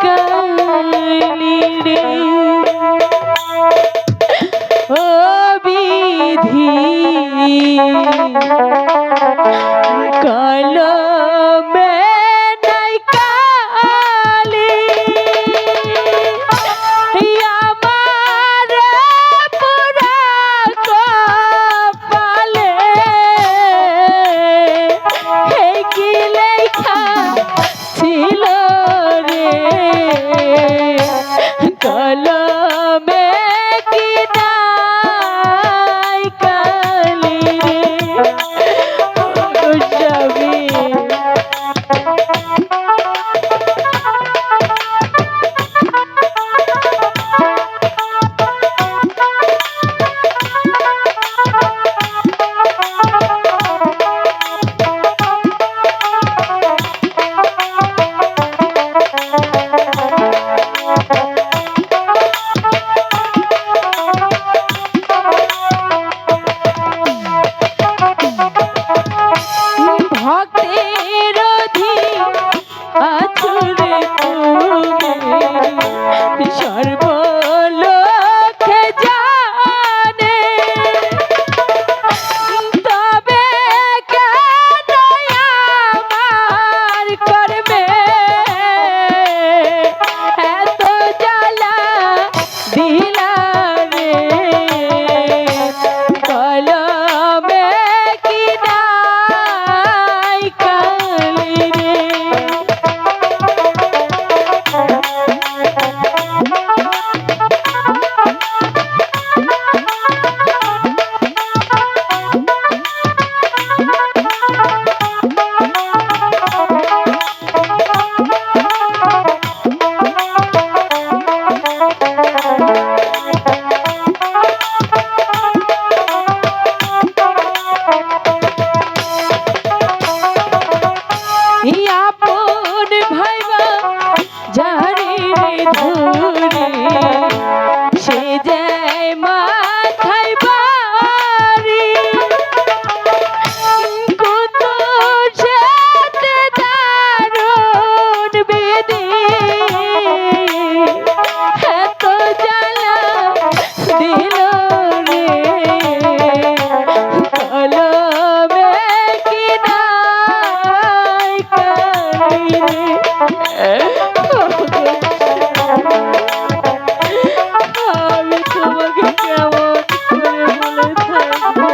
কালি রে ও বিধি কলমে নাই কালি আমার পুরা কপালে হে কি লেখা ছিল রে কলমে কি নাই কালি রে ভক্তের আছুরে তুমি সর্বলোকে জানে তবে কেন আমার করবে এত জ্বালা দিলা রে কলমে কি নাই কালি রে আপন ভাইবা যারে ধরে সে যায় মাথায় বাড়ি কত সাথে দারুণ বেদে এত জ্বালা দিল রে কলমে কি নাই কালি রে আমি তোমাকে কেমন করে বলে থাকবো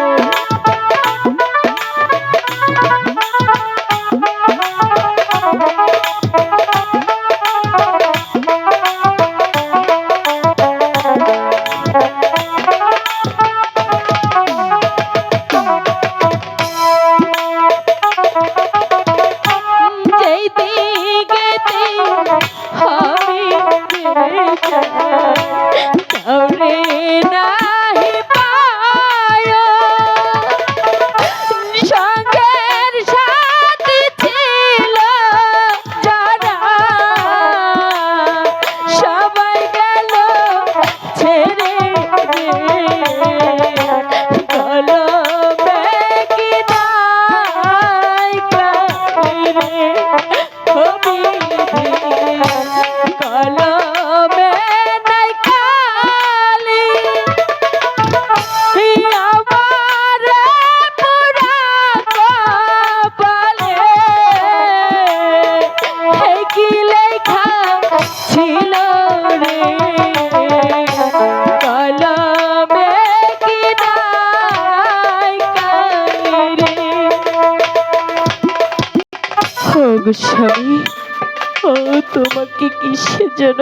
যেই দিকেতে আমি তরে নাহি পায় সঙ্গের সাথী ছিল যারা সবাই গেল ছেড়ে কলমে কি নাই কালি রে ও বিধি কলমে নাই কালি আমার পুরা কপালে হে কি লেখা ছিল রে কলমে কি নাই কালি রে ও গোস্বামী ও তোমাকে কিসের জন্য